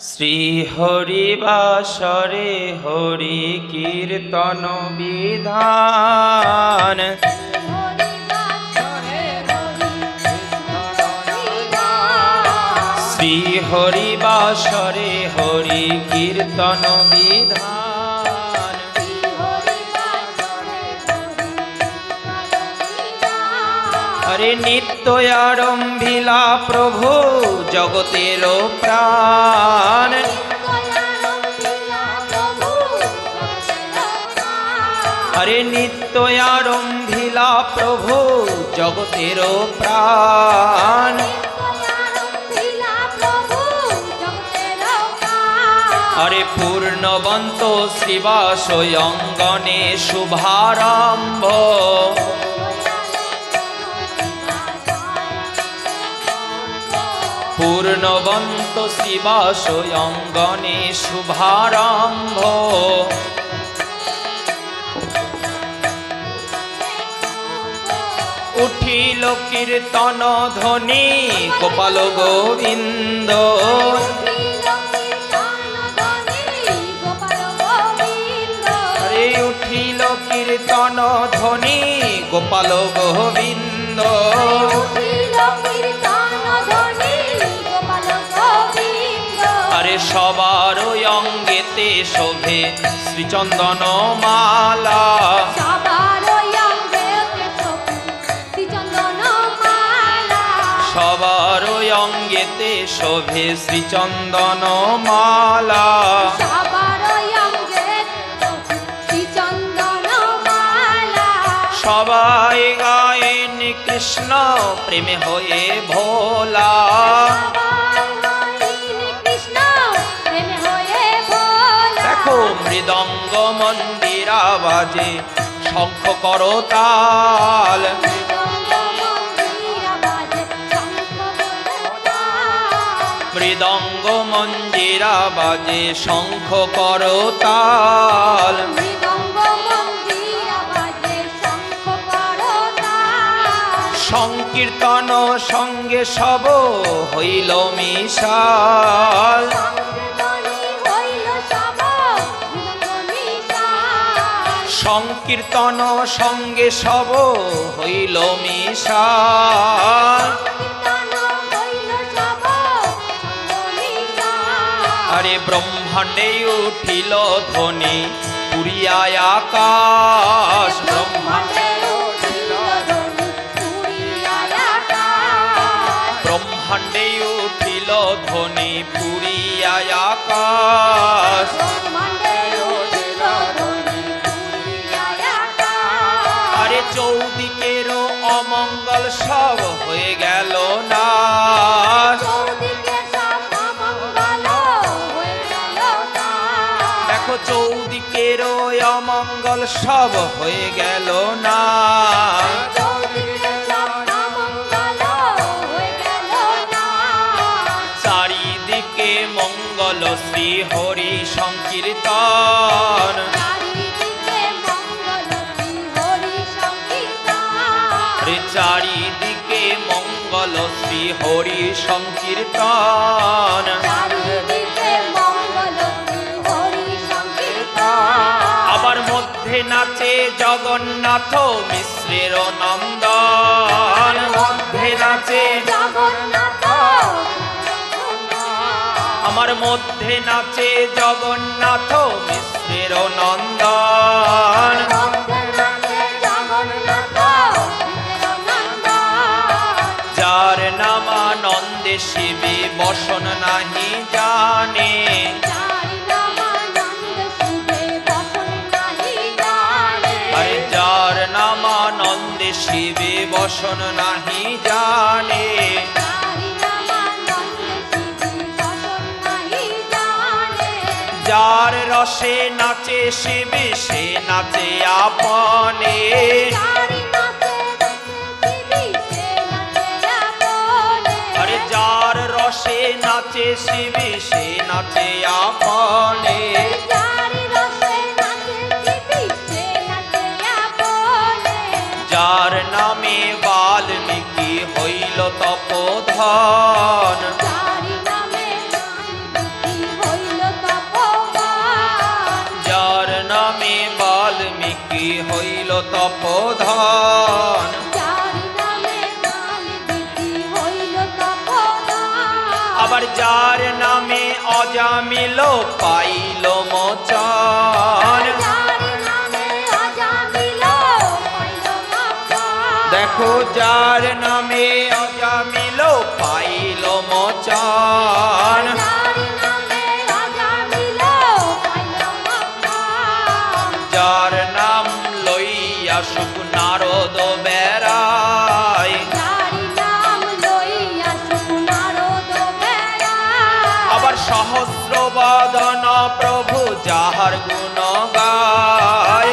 শ্রী হরি বাসরে হরি কীর্তন বিধান। শ্রী হরি বাসরে হরি কীর্তন বিধান। হরে নিত্য আরম্ভিলা প্রভু জগতের প্রাণ। হরে নিত্য আরম্ভিলা প্রভু জগতের প্রাণ। হরে পূর্ণবন্ত শ্রীবাস অঙ্গনে শুভারম্ভ। পূর্ণবন্ত শ্রীবাস অঙ্গনে শুভারম্ভ। উঠিল কীর্তন ধ্বনি গোপাল গোবিন্দ। হরে উঠিল কীর্তন ধ্বনি গোপাল গোবিন্দ। আরে সবার অঙ্গেতে শোভে শ্রীচন্দন মালা। সবার অঙ্গেতে শোভে শ্রীচন্দন মালা। সবাই গায়েন কৃষ্ণ প্রেমে হয়ে ভোলা। দেখো মৃদঙ্গ মন্দিরা বাজে শঙ্খ করতাল। মৃদঙ্গ মঞ্জিরা বাজে শঙ্খ করতাল। সংকীর্তন সঙ্গে সব হইল মিশাল। সংকীর্তন সঙ্গে সব হইল মিশাল। আরে ব্রহ্মাণ্ডে উঠিল ধ্বনি পুরিয়ায় আকাশ। ব্রহ্মাণ্ডে উঠিল ধ্বনি পুরিয়ায় আকাশ। আরে চৌদিকের অমঙ্গল সব হয়ে গেল না। দেখো চৌদিকের অমঙ্গল সব হয়ে গেল না। চারিদিকে মঙ্গল শ্রী হরি সংকীর্তন। চারিদিকে মঙ্গল শ্রী হরি সংকীর্তন। আবার মধ্যে নাচে জগন্নাথ মিশ্রের নন্দন। মধ্যে নাচে আমার মধ্যে নাচে জগন্নাথ মিশ্রের নন্দন। যার নামানন্দে শিবে বসন নাহি জানে। আরে যার নামানন্দে শিবে বসন নাহি জানে। যার রসে নাচে শিবে সে নাচে আপনে। আরে যার রসে নাচে শিবে সে নাচে আপনে। যার নামে বাল্মীকি হইল তপোধন। আবার যার নামে অজামিল পাইল মোচন, দেখো যার নামে অজামিল পাইল মোচন। যার নাম লইয়া সুখ নারদ বেড়ায়, আবার সহস্র বদন প্রভু যাহার গুণ গায়,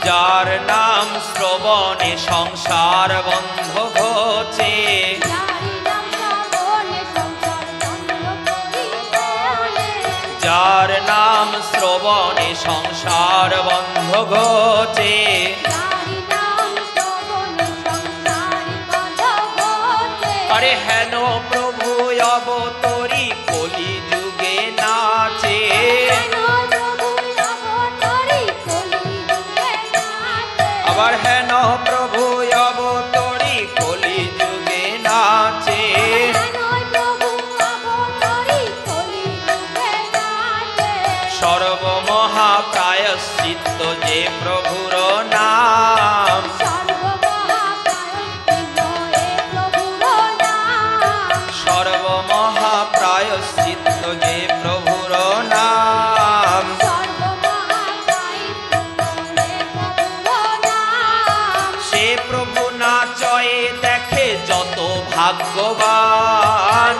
যার নাম শ্রবণে সংসার বন্ধ ঘোচে, যার নাম শ্রবণে সংসার বন্ধ ঘোচে। আরে হেন প্রভু অবতরী কলি যুগে নাচে, আবার হেন প্রভু অবতরী কলি যুগে নাচে। সর্বমহাপ্রায়শ্চিত্ত যে প্রভুর নাম, সর্বমহাপ্রায়শ্চিত্ত যে প্রভুর নাম, সে প্রভু নাচয়ে দেখে যত ভাগ্যবান,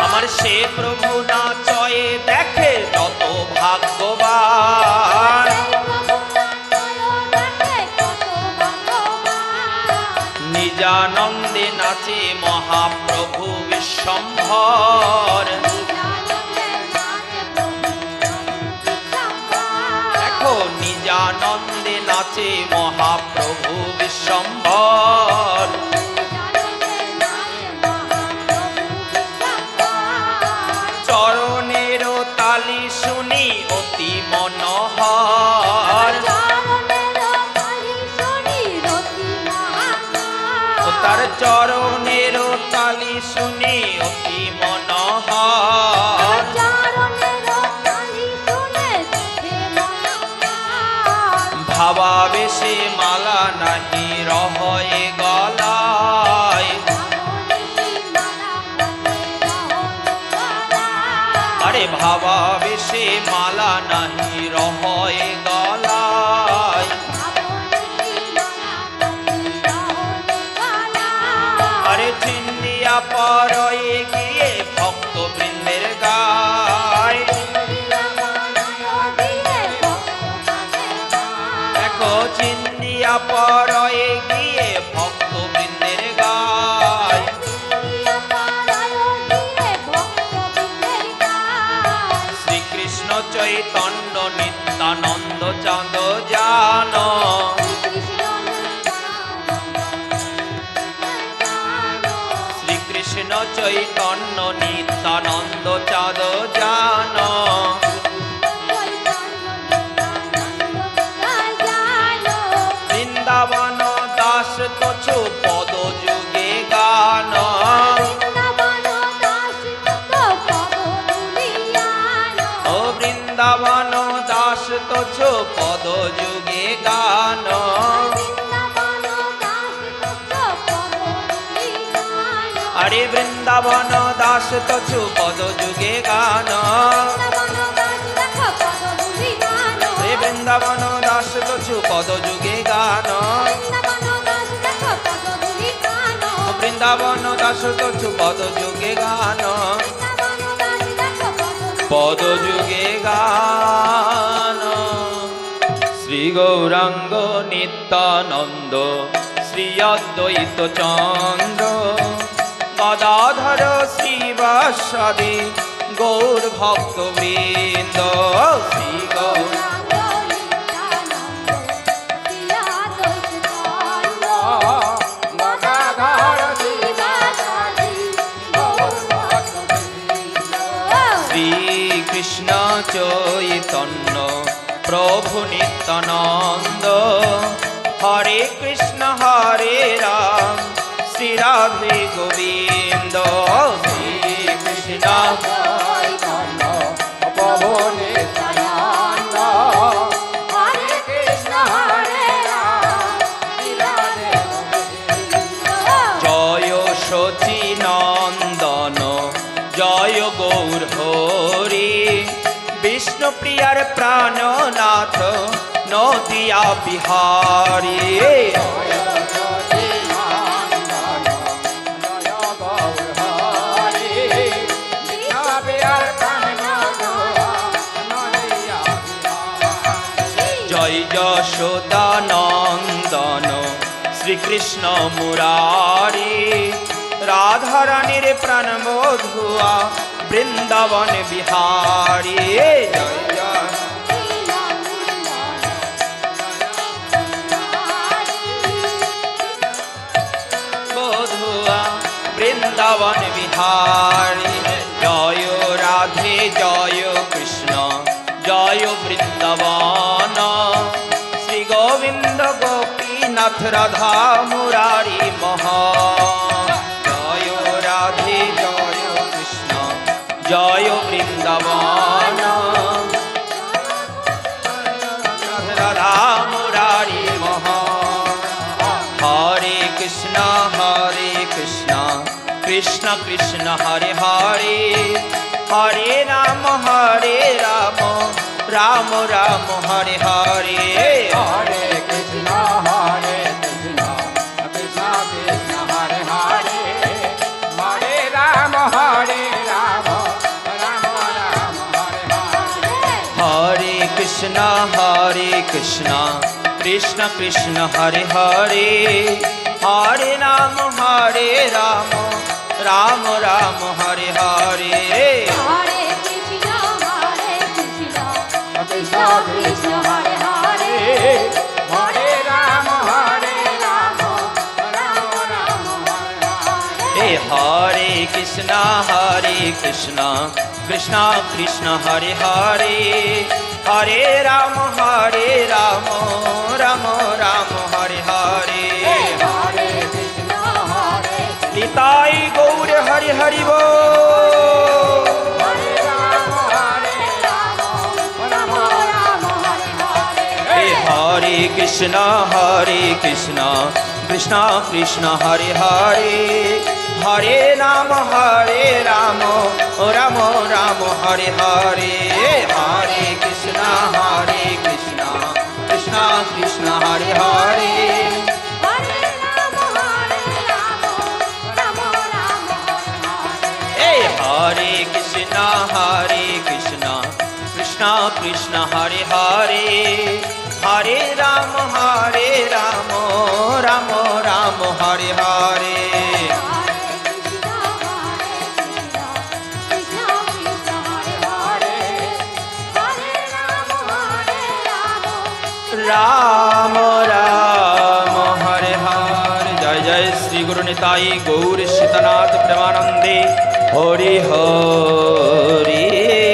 আমার সে প্রভু নাচয়ে দেখে যত ভাগ্যবান। নিজানন্দে নাচে মহাপ্রভু বিশ্বম্ভর, দেখো নিজানন্দে নাচে মহাপ্রভু বিশ্বম্ভর। চরণের তালি শুনি অতি মনোহর, তার চরণের তালি শুনি অতি মনোহর। ভাবাবেশে মালা নাহি রহয়ে গলায়, আরে ভাবাবেশে মালা নাহি রহয়ে গলায়। আরে চিন্দিয়া পরয়ে গিয়ে ভক্ত বৃন্দের গায়, দেখো চিন্দিয়া পরয়ে গিয়ে ভক্ত বৃন্দের গায়। শ্রীকৃষ্ণ চৈতন্য নিত্যানন্দ চাঁদ জান, শ্রীকৃষ্ণ চৈতন্য নিত্যানন্দ চাঁদ জান। বৃন্দাবন দাস কছু পদ যুগে গান, ও বৃন্দাবন দাস কছু পদ যুগে গান। আরে বৃন্দাবন দাস কছু পদ যুগে গান, রে বৃন্দাবন দাস কছু পদ যুগে গান। বৃন্দাবন দাস কছু পদ যুগে গান, পদ যুগে গান। শ্রী গৌরাঙ্গ নিত্যানন্দ শ্রী অদ্বৈত চন্দ্র গদাধর শ্রীবাসাদি গৌর ভক্ত বৃন্দ। শ্রী গৌরাঙ্গ গদাধর শ্রীবাসাদি গৌর ভক্ত বৃন্দ। শ্রী কৃষ্ণ চৈতন্য প্রভু নিত্যানন্দ। হরে কৃষ্ণ হরে রাম শ্রী রাধে গোবিন্দ। শ্রী কৃষ্ণ প্রভু নিত্যানন্দ। হরে কৃষ্ণ হরে রাম শ্রী রাধে গোবিন্দ। জয় সচিনন্দন জয় গৌর হরি, বিষ্ণু প্রিয়ার প্রাণনাথ নদিয়া বিহারী। জয় যশোদানন্দন শ্রীকৃষ্ণ মুরারি, রাধারানীর প্রাণ বধুয়া বৃন্দাবন বিহারী। জয় জয় বধুয়া বৃন্দাবন বিহারী। জয় রাধে জয় কৃষ্ণ জয় বৃন্দাবন, শ্রী গোবিন্দ গোপীনাথ রাধা মুরারি মোহন। জয় রাধে জয় কৃষ্ণ জয় বৃন্দাবন, রাধা মুরারি মোহন। হরে কৃষ্ণ কৃষ্ণ কৃষ্ণ হরে হরে, হরে রাম রাম রাম হরে হরে। হরে কৃষ্ণ কৃষ্ণ কৃষ্ণ হরে হরে, হরে রাম রাম রাম হরে হরে। হরে কৃষ্ণ কৃষ্ণ কৃষ্ণ হরে হরে, হরে রাম রাম রাম হরে হরে। হরে কৃষ্ণ কৃষ্ণ কৃষ্ণ হরে হরে, হরে রাম রাম রাম হরে হরে। হরে কৃষ্ণ কৃষ্ণ কৃষ্ণ হরে হরে, হরে রাম রাম রাম হরে হরে। হরে কৃষ্ণ নিতাই গৌর হরি হরি বল। হরে রাম রাম রাম হরে হরে। হরে কৃষ্ণ কৃষ্ণ কৃষ্ণ হরে হরে, হরে রাম রাম রাম হরে হরে। হরে কৃষ্ণ কৃষ্ণ কৃষ্ণ হরে হরে, হরে রাম রাম রাম হরে হরে। হরে কৃষ্ণ কৃষ্ণ কৃষ্ণ হরে হরে, হরে রাম রাম রাম হরে হরে। রাম রাম হরে হরে। জয় জয় শ্রী গুরু নিতাই গৌর সীতানাথ প্রেমানন্দে হরি হরি।